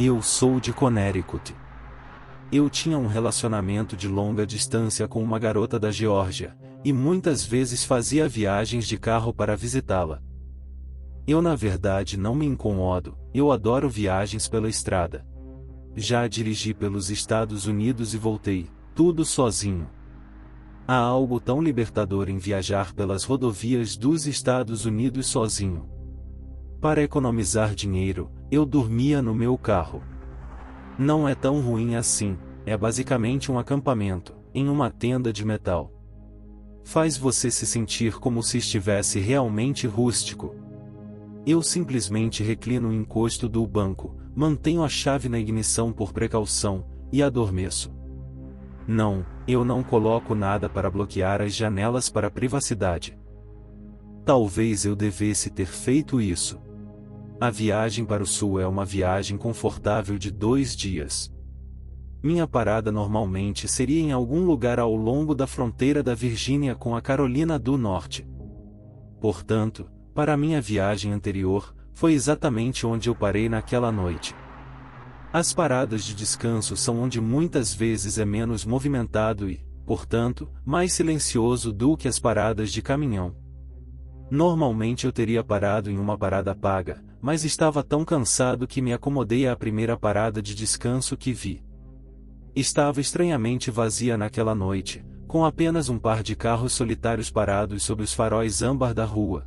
Eu sou de Connecticut. Eu tinha um relacionamento de longa distância com uma garota da Geórgia, e muitas vezes fazia viagens de carro para visitá-la. Eu na verdade não me incomodo, eu adoro viagens pela estrada. Já dirigi pelos Estados Unidos e voltei, tudo sozinho. Há algo tão libertador em viajar pelas rodovias dos Estados Unidos sozinho. Para economizar dinheiro, eu dormia no meu carro. Não é tão ruim assim, é basicamente um acampamento, em uma tenda de metal. Faz você se sentir como se estivesse realmente rústico. Eu simplesmente reclino o encosto do banco, mantenho a chave na ignição por precaução, e adormeço. Não, eu não coloco nada para bloquear as janelas para privacidade. Talvez eu devesse ter feito isso. A viagem para o sul é uma viagem confortável de 2 dias. Minha parada normalmente seria em algum lugar ao longo da fronteira da Virgínia com a Carolina do Norte. Portanto, para minha viagem anterior, foi exatamente onde eu parei naquela noite. As paradas de descanso são onde muitas vezes é menos movimentado e, portanto, mais silencioso do que as paradas de caminhão. Normalmente eu teria parado em uma parada paga, mas estava tão cansado que me acomodei à primeira parada de descanso que vi. Estava estranhamente vazia naquela noite, com apenas um par de carros solitários parados sob os faróis âmbar da rua.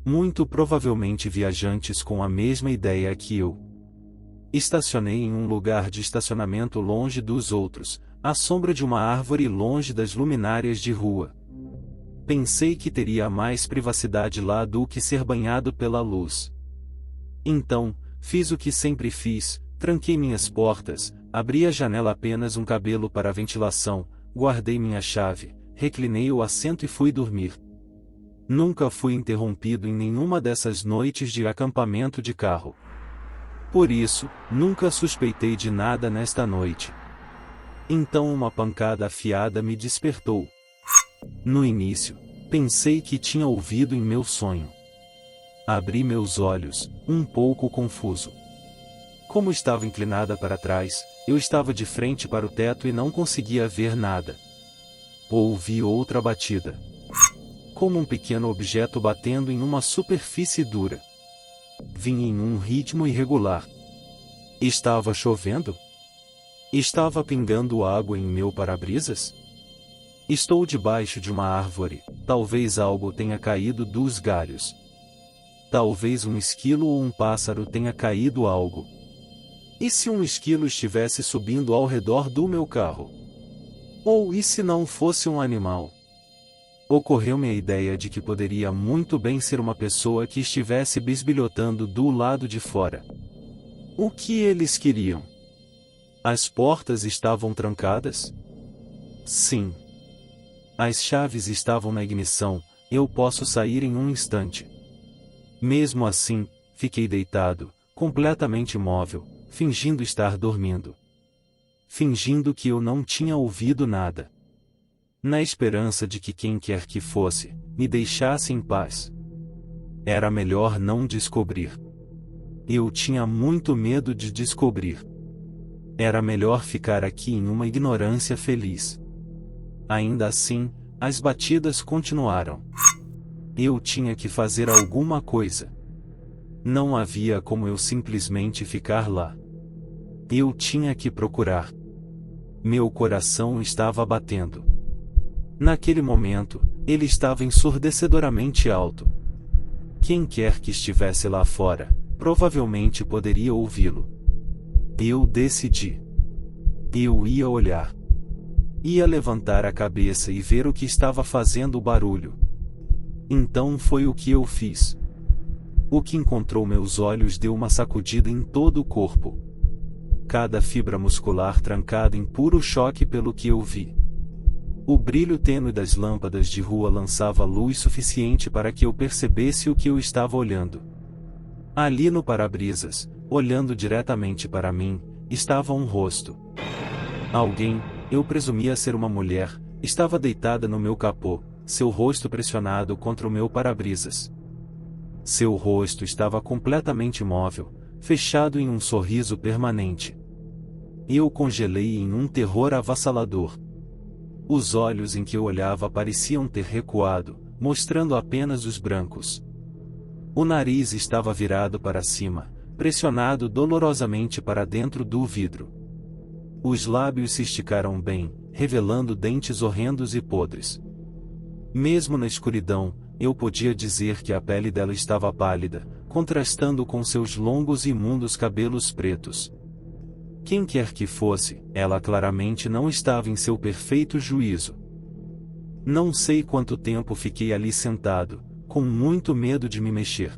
Muito provavelmente viajantes com a mesma ideia que eu. Estacionei em um lugar de estacionamento longe dos outros, à sombra de uma árvore longe das luminárias de rua. Pensei que teria mais privacidade lá do que ser banhado pela luz. Então, fiz o que sempre fiz, tranquei minhas portas, abri a janela apenas um cabelo para a ventilação, guardei minha chave, reclinei o assento e fui dormir. Nunca fui interrompido em nenhuma dessas noites de acampamento de carro. Por isso, nunca suspeitei de nada nesta noite. Então uma pancada afiada me despertou. No início, pensei que tinha ouvido em meu sonho. Abri meus olhos, um pouco confuso. Como estava inclinada para trás, eu estava de frente para o teto e não conseguia ver nada. Ouvi outra batida. Como um pequeno objeto batendo em uma superfície dura. Vinha em um ritmo irregular. Estava chovendo? Estava pingando água em meu para-brisas? Estou debaixo de uma árvore, talvez algo tenha caído dos galhos. Talvez um esquilo ou um pássaro tenha caído algo. E se um esquilo estivesse subindo ao redor do meu carro? Ou e se não fosse um animal? Ocorreu-me a ideia de que poderia muito bem ser uma pessoa que estivesse bisbilhotando do lado de fora. O que eles queriam? As portas estavam trancadas? Sim. As chaves estavam na ignição, eu posso sair em um instante. Mesmo assim, fiquei deitado, completamente imóvel, fingindo estar dormindo. Fingindo que eu não tinha ouvido nada. Na esperança de que quem quer que fosse, me deixasse em paz. Era melhor não descobrir. Eu tinha muito medo de descobrir. Era melhor ficar aqui em uma ignorância feliz. Ainda assim, as batidas continuaram. Eu tinha que fazer alguma coisa. Não havia como eu simplesmente ficar lá. Eu tinha que procurar. Meu coração estava batendo. Naquele momento, ele estava ensurdecedoramente alto. Quem quer que estivesse lá fora, provavelmente poderia ouvi-lo. Eu decidi. Eu ia olhar. Ia levantar a cabeça e ver o que estava fazendo o barulho. Então foi o que eu fiz. O que encontrou meus olhos deu uma sacudida em todo o corpo. Cada fibra muscular trancada em puro choque pelo que eu vi. O brilho tênue das lâmpadas de rua lançava luz suficiente para que eu percebesse o que eu estava olhando. Ali no para-brisas, olhando diretamente para mim, estava um rosto. Alguém, eu presumia ser uma mulher, estava deitada no meu capô, seu rosto pressionado contra o meu para-brisas. Seu rosto estava completamente imóvel, fechado em um sorriso permanente. Eu congelei em um terror avassalador. Os olhos em que eu olhava pareciam ter recuado, mostrando apenas os brancos. O nariz estava virado para cima, pressionado dolorosamente para dentro do vidro. Os lábios se esticaram bem, revelando dentes horrendos e podres. Mesmo na escuridão, eu podia dizer que a pele dela estava pálida, contrastando com seus longos e imundos cabelos pretos. Quem quer que fosse, ela claramente não estava em seu perfeito juízo. Não sei quanto tempo fiquei ali sentado, com muito medo de me mexer.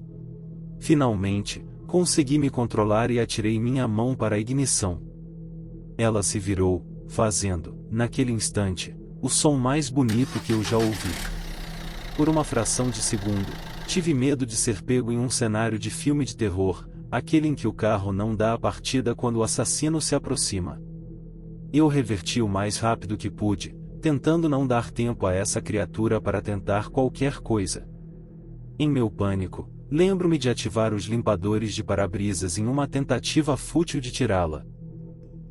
Finalmente, consegui me controlar e atirei minha mão para a ignição. Ela se virou, fazendo, naquele instante, o som mais bonito que eu já ouvi. Por uma fração de segundo, tive medo de ser pego em um cenário de filme de terror, aquele em que o carro não dá a partida quando o assassino se aproxima. Eu reverti o mais rápido que pude, tentando não dar tempo a essa criatura para tentar qualquer coisa. Em meu pânico, lembro-me de ativar os limpadores de para-brisas em uma tentativa fútil de tirá-la.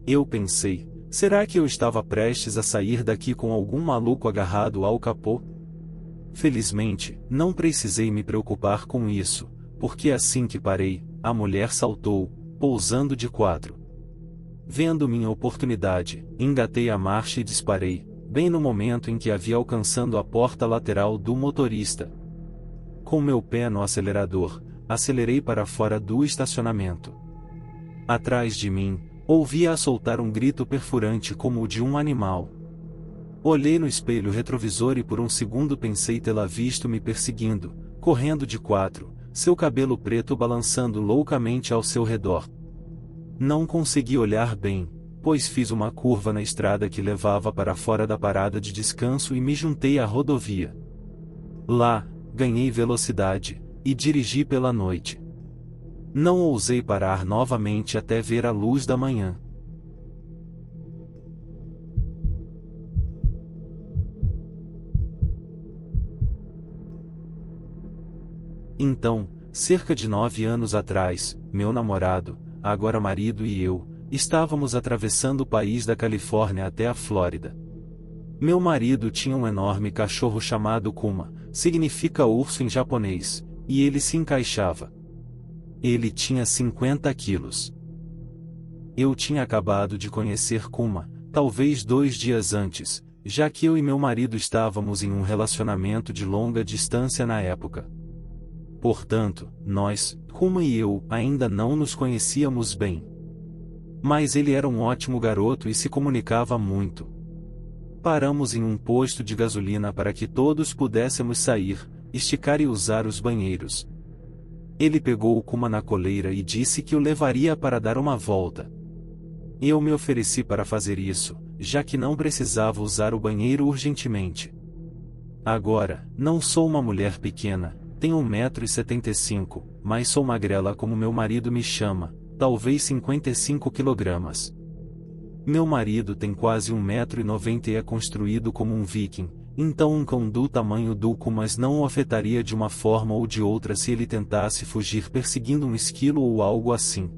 Eu pensei, será que eu estava prestes a sair daqui com algum maluco agarrado ao capô? Felizmente, não precisei me preocupar com isso, porque assim que parei, a mulher saltou, pousando de quatro. Vendo minha oportunidade, engatei a marcha e disparei, bem no momento em que havia alcançando a porta lateral do motorista. Com meu pé no acelerador, acelerei para fora do estacionamento. Atrás de mim, ouvia-a soltar um grito perfurante como o de um animal. Olhei no espelho retrovisor e por um segundo pensei tê-la visto me perseguindo, correndo de quatro, seu cabelo preto balançando loucamente ao seu redor. Não consegui olhar bem, pois fiz uma curva na estrada que levava para fora da parada de descanso e me juntei à rodovia. Lá, ganhei velocidade, e dirigi pela noite. Não ousei parar novamente até ver a luz da manhã. Então, cerca de 9 anos atrás, meu namorado, agora marido e eu, estávamos atravessando o país da Califórnia até a Flórida. Meu marido tinha um enorme cachorro chamado Kuma, significa urso em japonês, e ele se encaixava. Ele tinha 50 quilos. Eu tinha acabado de conhecer Kuma, talvez 2 dias antes, já que eu e meu marido estávamos em um relacionamento de longa distância na época. Portanto, nós, Kuma e eu, ainda não nos conhecíamos bem. Mas ele era um ótimo garoto e se comunicava muito. Paramos em um posto de gasolina para que todos pudéssemos sair, esticar e usar os banheiros. Ele pegou o Kuma na coleira e disse que o levaria para dar uma volta. Eu me ofereci para fazer isso, já que não precisava usar o banheiro urgentemente. Agora, não sou uma mulher pequena, tenho 1,75 m, mas sou magrela como meu marido me chama, talvez 55 kg. Meu marido tem quase 1,90 m e é construído como um viking, então um cão do tamanho do Kuma não o afetaria de uma forma ou de outra se ele tentasse fugir perseguindo um esquilo ou algo assim.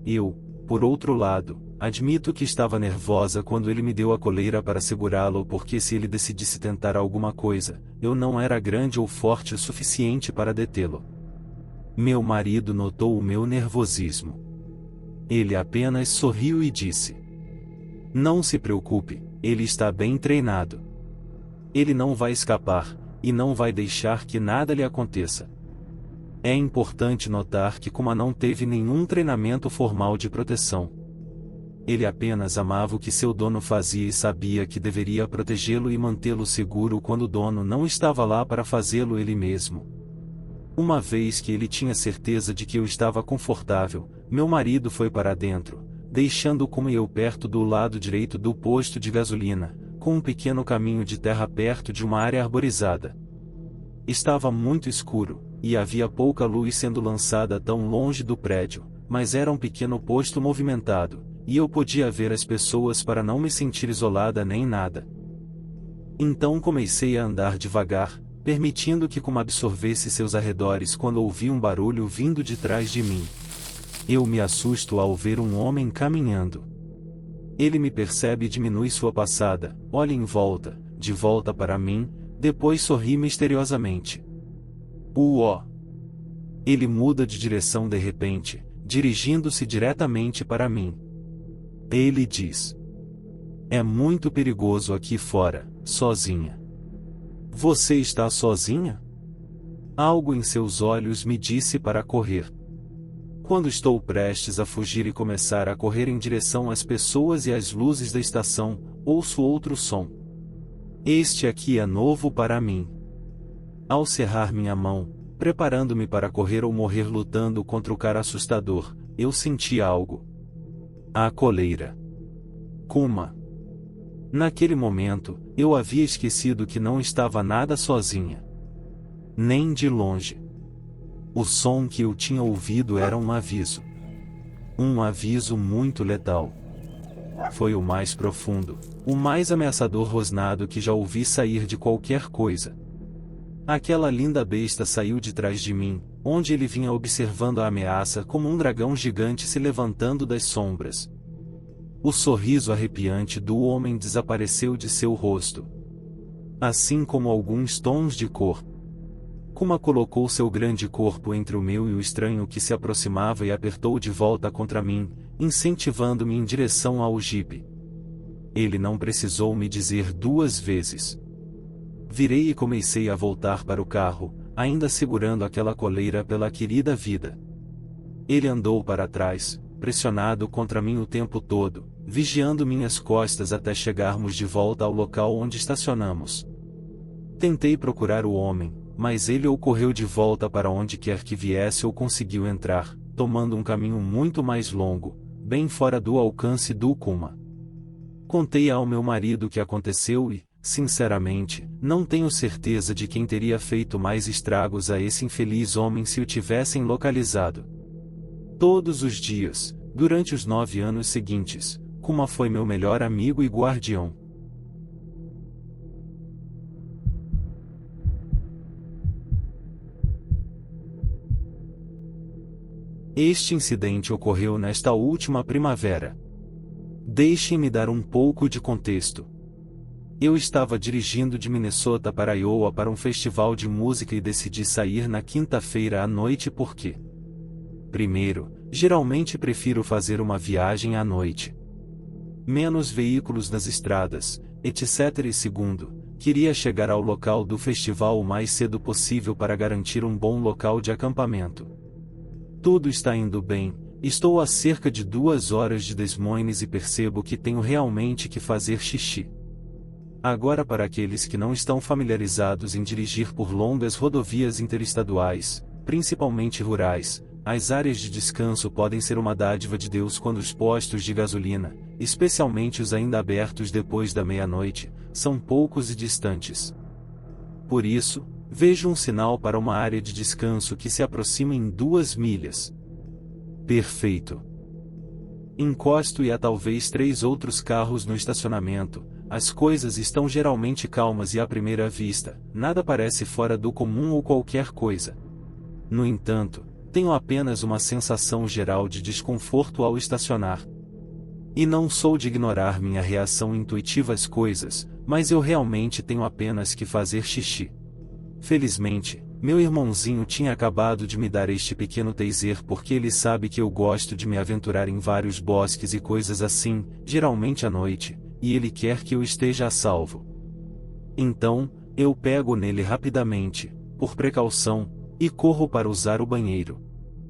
Eu, por outro lado, admito que estava nervosa quando ele me deu a coleira para segurá-lo porque se ele decidisse tentar alguma coisa, eu não era grande ou forte o suficiente para detê-lo. Meu marido notou o meu nervosismo. Ele apenas sorriu e disse: "Não se preocupe, ele está bem treinado. Ele não vai escapar, e não vai deixar que nada lhe aconteça." É importante notar que Kuma não teve nenhum treinamento formal de proteção. Ele apenas amava o que seu dono fazia e sabia que deveria protegê-lo e mantê-lo seguro quando o dono não estava lá para fazê-lo ele mesmo. Uma vez que ele tinha certeza de que eu estava confortável, meu marido foi para dentro, deixando Kuma e eu perto do lado direito do posto de gasolina, com um pequeno caminho de terra perto de uma área arborizada. Estava muito escuro, e havia pouca luz sendo lançada tão longe do prédio, mas era um pequeno posto movimentado, e eu podia ver as pessoas para não me sentir isolada nem nada. Então comecei a andar devagar, permitindo que Kuma absorvesse seus arredores quando ouvi um barulho vindo de trás de mim. Eu me assusto ao ver um homem caminhando. Ele me percebe e diminui sua passada, olha em volta, de volta para mim, depois sorri misteriosamente. Uó! Ele muda de direção de repente, dirigindo-se diretamente para mim. Ele diz: "É muito perigoso aqui fora, sozinha." "Você está sozinha?" Algo em seus olhos me disse para correr. Quando estou prestes a fugir e começar a correr em direção às pessoas e às luzes da estação, ouço outro som. Este aqui é novo para mim. Ao cerrar minha mão, preparando-me para correr ou morrer lutando contra o cara assustador, eu senti algo. A coleira. Kuma. Naquele momento, eu havia esquecido que não estava nada sozinha. Nem de longe. O som que eu tinha ouvido era um aviso. Um aviso muito letal. Foi o mais profundo, o mais ameaçador rosnado que já ouvi sair de qualquer coisa. Aquela linda besta saiu de trás de mim, onde ele vinha observando a ameaça como um dragão gigante se levantando das sombras. O sorriso arrepiante do homem desapareceu de seu rosto. Assim como alguns tons de cor. Kuma colocou seu grande corpo entre o meu e o estranho que se aproximava e apertou de volta contra mim, incentivando-me em direção ao jipe. Ele não precisou me dizer 2 vezes. Virei e comecei a voltar para o carro, ainda segurando aquela coleira pela querida vida. Ele andou para trás, pressionado contra mim o tempo todo, vigiando minhas costas até chegarmos de volta ao local onde estacionamos. Tentei procurar o homem, mas ele ou correu de volta para onde quer que viesse ou conseguiu entrar, tomando um caminho muito mais longo, bem fora do alcance do Kuma. Contei ao meu marido o que aconteceu e, sinceramente, não tenho certeza de quem teria feito mais estragos a esse infeliz homem se o tivessem localizado. Todos os dias, durante os 9 anos seguintes, Kuma foi meu melhor amigo e guardião. Este incidente ocorreu nesta última primavera. Deixem-me dar um pouco de contexto. Eu estava dirigindo de Minnesota para Iowa para um festival de música e decidi sair na quinta-feira à noite porque, primeiro, geralmente prefiro fazer uma viagem à noite. Menos veículos nas estradas, etc. E segundo, queria chegar ao local do festival o mais cedo possível para garantir um bom local de acampamento. Tudo está indo bem, estou a cerca de 2 horas de Des Moines e percebo que tenho realmente que fazer xixi. Agora, para aqueles que não estão familiarizados em dirigir por longas rodovias interestaduais, principalmente rurais, as áreas de descanso podem ser uma dádiva de Deus quando os postos de gasolina, especialmente os ainda abertos depois da meia-noite, são poucos e distantes. Por isso, vejo um sinal para uma área de descanso que se aproxima em 2 milhas. Perfeito. Encosto e há talvez 3 outros carros no estacionamento. As coisas estão geralmente calmas e à primeira vista, nada parece fora do comum ou qualquer coisa. No entanto, tenho apenas uma sensação geral de desconforto ao estacionar. E não sou de ignorar minha reação intuitiva às coisas, mas eu realmente tenho apenas que fazer xixi. Felizmente, meu irmãozinho tinha acabado de me dar este pequeno taser porque ele sabe que eu gosto de me aventurar em vários bosques e coisas assim, geralmente à noite, e ele quer que eu esteja a salvo. Então, eu pego nele rapidamente, por precaução, e corro para usar o banheiro.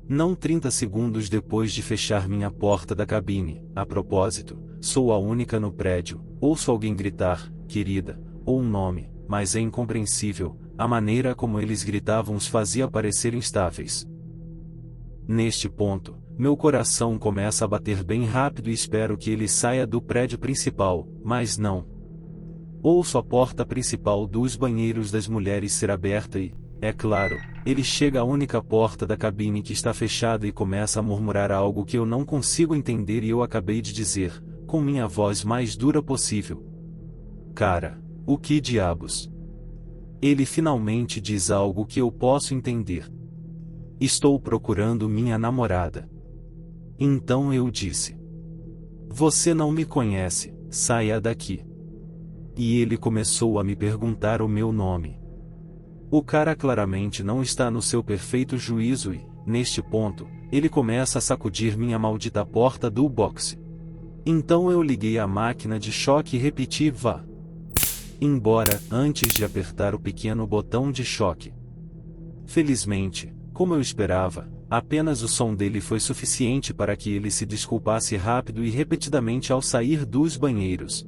Não 30 segundos depois de fechar minha porta da cabine. A propósito, sou a única no prédio. Ouço alguém gritar, querida, ou um nome, mas é incompreensível. A maneira como eles gritavam os fazia parecer instáveis. Neste ponto, meu coração começa a bater bem rápido e espero que ele saia do prédio principal, mas não. Ouço a porta principal dos banheiros das mulheres ser aberta e, é claro, ele chega à única porta da cabine que está fechada e começa a murmurar algo que eu não consigo entender e eu acabei de dizer, com minha voz mais dura possível. Cara, o que diabos? Ele finalmente diz algo que eu posso entender. Estou procurando minha namorada. Então eu disse: "Você não me conhece, saia daqui." E ele começou a me perguntar o meu nome. O cara claramente não está no seu perfeito juízo e, neste ponto, ele começa a sacudir minha maldita porta do boxe. Então eu liguei a máquina de choque e repeti: "Vá embora", antes de apertar o pequeno botão de choque. Felizmente, como eu esperava, apenas o som dele foi suficiente para que ele se desculpasse rápido e repetidamente ao sair dos banheiros.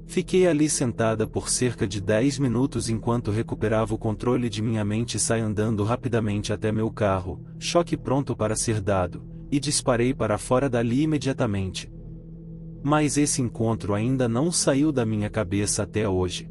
Fiquei ali sentada por cerca de 10 minutos enquanto recuperava o controle de minha mente e saí andando rapidamente até meu carro, choque pronto para ser dado, e disparei para fora dali imediatamente. Mas esse encontro ainda não saiu da minha cabeça até hoje.